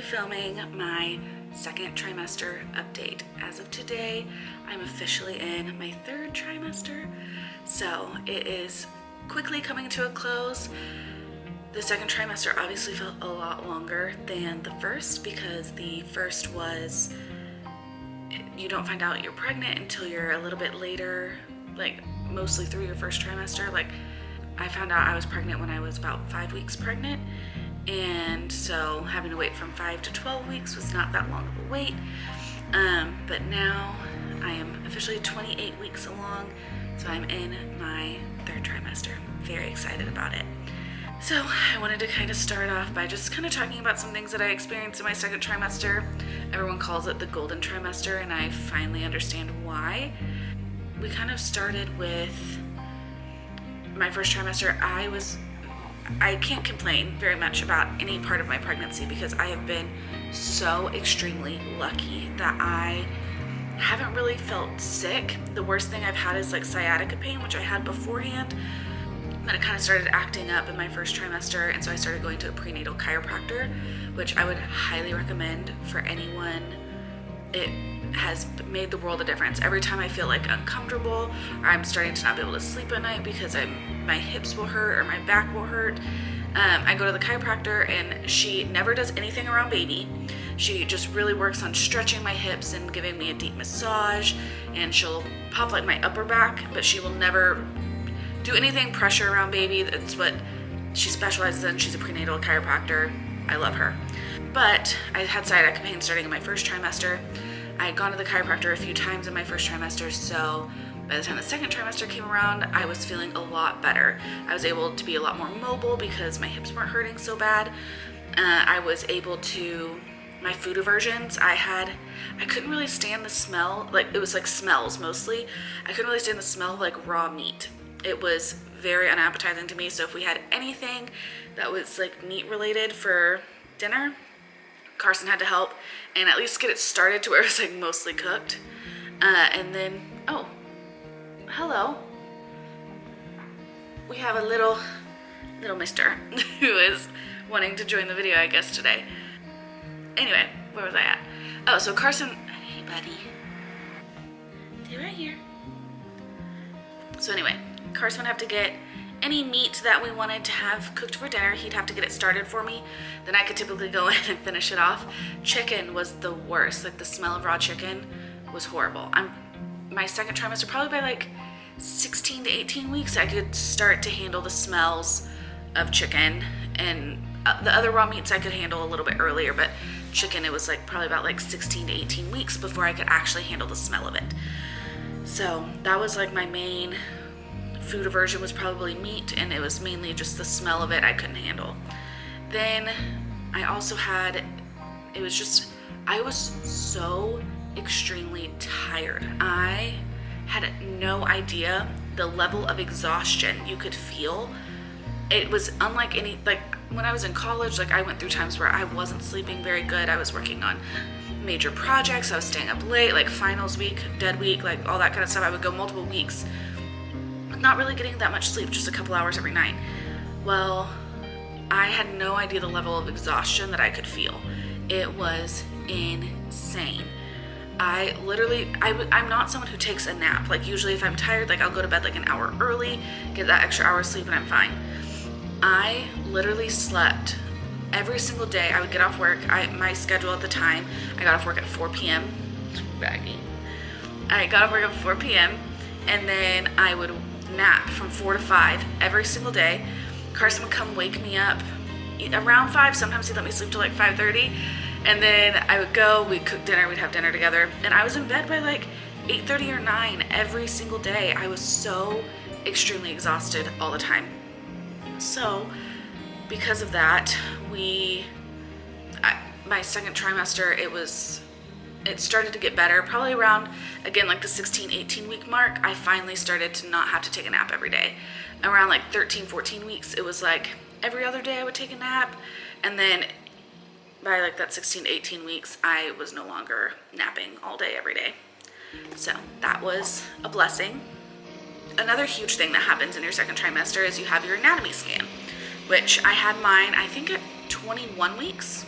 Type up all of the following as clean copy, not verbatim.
be filming my second trimester update. As of today, I'm officially in my third trimester, so it is quickly coming to a close. The second trimester obviously felt a lot longer than the first because the first was, you don't find out you're pregnant until you're a little bit later, like mostly through your first trimester. Like I found out I was pregnant when I was about 5 weeks pregnant, and so having to wait from 5 to 12 weeks was not that long of a wait. But now I am officially 28 weeks along, so I'm in my third trimester. Very excited about it. So I wanted to kind of start off by just kind of talking about some things that I experienced in my second trimester. Everyone calls it the Golden Trimester, and I finally understand why. We kind of started with my first trimester. I can't complain very much about any part of my pregnancy because I have been so extremely lucky that I haven't really felt sick. The worst thing I've had is like sciatica pain, which I had beforehand. Then it kind of started acting up in my first trimester, and so I started going to a prenatal chiropractor, which I would highly recommend for anyone. It has made the world a difference. Every time I feel like uncomfortable or I'm starting to not be able to sleep at night because my hips will hurt or my back will hurt, I go to the chiropractor, and she never does anything around baby. She just really works on stretching my hips and giving me a deep massage, and she'll pop like my upper back, but she will never do anything pressure around baby. That's what she specializes in. She's a prenatal chiropractor. I love her. But I had sciatica pain starting in my first trimester. I had gone to the chiropractor a few times in my first trimester, so by the time the second trimester came around, I was feeling a lot better. I was able to be a lot more mobile because my hips weren't hurting so bad. I was able to, my food aversions, I couldn't really stand the smell, like it was like smells mostly. I couldn't really stand the smell of like raw meat. It was very unappetizing to me, so if we had anything that was like meat related for dinner, Carson had to help and at least get it started to where it was like mostly cooked. And then, oh, hello. We have a little mister who is wanting to join the video, I guess, today. Anyway, where was I at? Oh, so Carson, hey buddy. Stay right here. So anyway, Carson would have to get any meat that we wanted to have cooked for dinner. He'd have to get it started for me. Then I could typically go in and finish it off. Chicken was the worst. Like the smell of raw chicken was horrible. My second trimester, probably by like 16 to 18 weeks, I could start to handle the smells of chicken, and the other raw meats I could handle a little bit earlier, but chicken, it was like probably about like 16 to 18 weeks before I could actually handle the smell of it. So that was like my main food aversion, was probably meat, and it was mainly just the smell of it I couldn't handle. Then I also had, I was so extremely tired. I had no idea the level of exhaustion you could feel. It was unlike any, like when I was in college, like I went through times where I wasn't sleeping very good. I was working on major projects. I was staying up late, like finals week, dead week, like all that kind of stuff. I would go multiple weeks not really getting that much sleep, just a couple hours every night. Well, I had no idea the level of exhaustion that I could feel. It was insane. I'm not someone who takes a nap. Like usually if I'm tired, like I'll go to bed like an hour early, get that extra hour of sleep, and I'm fine. I literally slept every single day. I would get off work. My schedule at the time, I got off work at 4 p.m. Baggy. I got off work at 4 p.m. and then I would nap from 4 to 5 every single day. Carson would come wake me up around 5. Sometimes he'd let me sleep till like 5:30, and then I would go, we'd cook dinner, we'd have dinner together, and I was in bed by like 8:30 or 9 every single day. I was so extremely exhausted all the time. So because of that, my second trimester, it started to get better. Probably around, again, like the 16, 18 week mark, I finally started to not have to take a nap every day. Around like 13, 14 weeks, it was like every other day I would take a nap. And then by like that 16, 18 weeks, I was no longer napping all day, every day. So that was a blessing. Another huge thing that happens in your second trimester is you have your anatomy scan, which I had mine, I think at 21 weeks.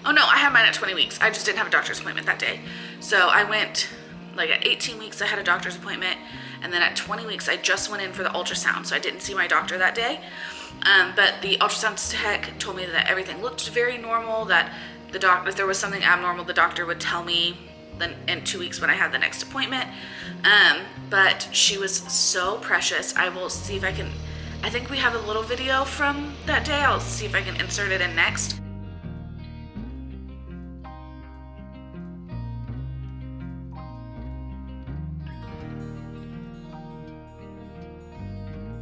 Oh no, I had mine at 20 weeks. I just didn't have a doctor's appointment that day. So I went, like at 18 weeks, I had a doctor's appointment. And then at 20 weeks, I just went in for the ultrasound. So I didn't see my doctor that day. But the ultrasound tech told me that everything looked very normal, that the doctor, if there was something abnormal, the doctor would tell me then in 2 weeks when I had the next appointment. But she was so precious. I will see if I can, I think we have a little video from that day. I'll see if I can insert it in next.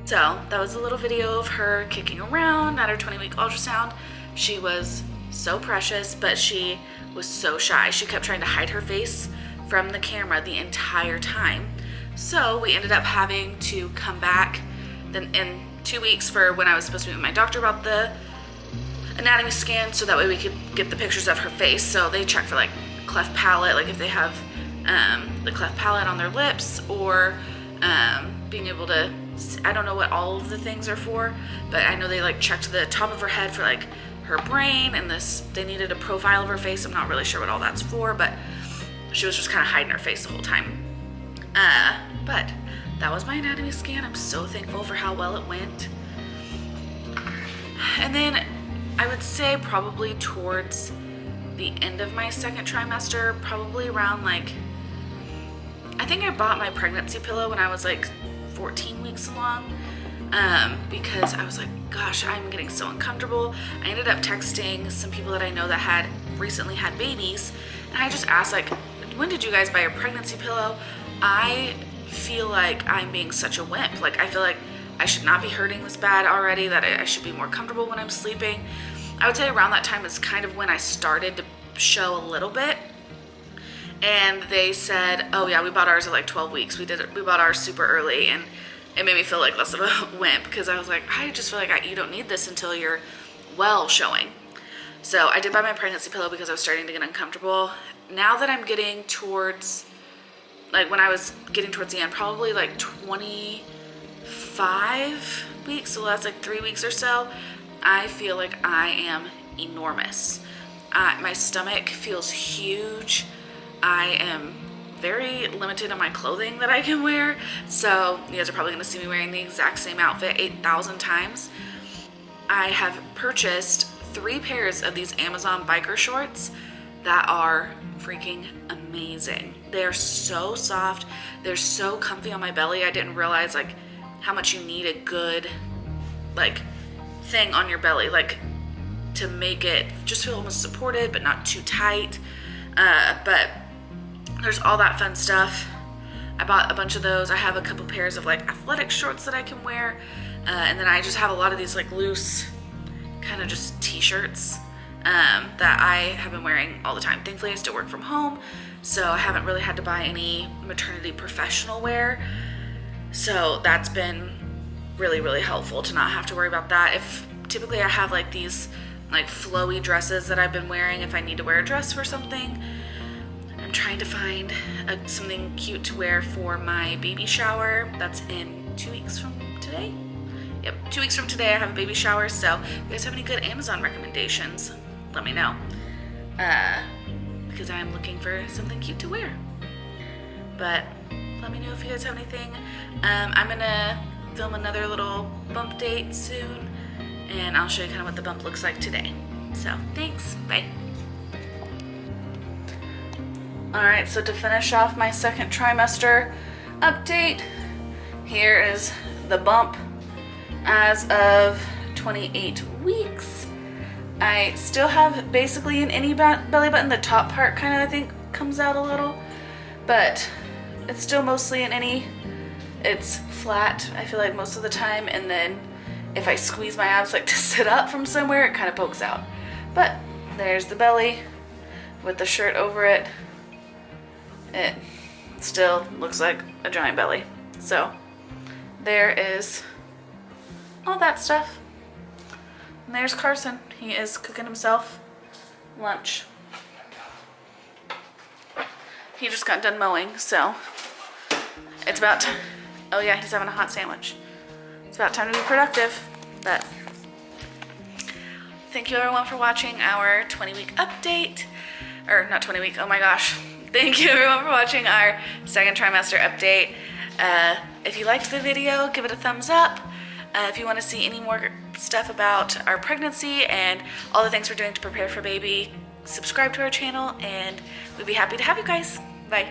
So that was a little video of her kicking around at her 20-week ultrasound. She was so precious, but she was so shy. She kept trying to hide her face from the camera the entire time. So we ended up having to come back then in 2 weeks for when I was supposed to meet with my doctor about the anatomy scan, so that way we could get the pictures of her face. So they check for like cleft palate, like if they have the cleft palate on their lips, or being able to, I don't know what all of the things are for, but I know they like checked the top of her head for like her brain, and this, they needed a profile of her face. I'm not really sure what all that's for, but she was just kind of hiding her face the whole time. But that was my anatomy scan. I'm so thankful for how well it went. And then I would say probably towards the end of my second trimester, probably around like, I think I bought my pregnancy pillow when I was like 14 weeks along, because I was like, gosh, I'm getting so uncomfortable. I ended up texting some people that I know that had recently had babies, and I just asked, like, when did you guys buy your pregnancy pillow? I feel like I'm being such a wimp. Like, I feel like I should not be hurting this bad already, that I should be more comfortable when I'm sleeping. I would say around that time is kind of when I started to show a little bit. And they said, oh yeah, we bought ours at like 12 weeks. We bought ours super early, and it made me feel like less of a wimp, because I was like, I just feel like you don't need this until you're well showing. So I did buy my pregnancy pillow because I was starting to get uncomfortable. Now that I'm getting towards, like when I was getting towards the end, probably like 25 weeks, so that's like 3 weeks or so, I feel like I am enormous. My stomach feels huge. I am very limited on my clothing that I can wear, so you guys are probably going to see me wearing the exact same outfit 8,000 times. I have purchased 3 pairs of these Amazon biker shorts that are freaking amazing. They're so soft. They're so comfy on my belly. I didn't realize like how much you need a good like thing on your belly, like to make it just feel almost supported but not too tight. But there's all that fun stuff. I bought a bunch of those. I have a couple pairs of like athletic shorts that I can wear. And then I just have a lot of these like loose kind of just t-shirts that I have been wearing all the time. Thankfully I still work from home, so I haven't really had to buy any maternity professional wear. So that's been really, really helpful to not have to worry about that. If typically I have like these like flowy dresses that I've been wearing if I need to wear a dress for something. I'm trying to find something cute to wear for my baby shower. That's in 2 weeks from today. Yep, 2 weeks from today I have a baby shower, so if you guys have any good Amazon recommendations, let me know. Because I am looking for something cute to wear. But let me know if you guys have anything. I'm gonna film another little bump date soon, and I'll show you kind of what the bump looks like today. So thanks, bye. Alright, so to finish off my second trimester update, here is the bump as of 28 weeks. I still have basically an innie belly button. The top part kind of, I think, comes out a little, but it's still mostly an innie. It's flat, I feel like, most of the time, and then if I squeeze my abs like to sit up from somewhere, it kind of pokes out. But there's the belly with the shirt over it. It still looks like a giant belly. So there is all that stuff. And there's Carson. He is cooking himself lunch. He just got done mowing, so it's about time. Oh yeah, he's having a hot sandwich. It's about time to be productive. But thank you everyone for watching our 20-week update. Or not 20 week, oh my gosh. Thank you everyone for watching our second trimester update. If you liked the video, give it a thumbs up. If you want to see any more stuff about our pregnancy and all the things we're doing to prepare for baby, subscribe to our channel, and we'd be happy to have you guys. Bye.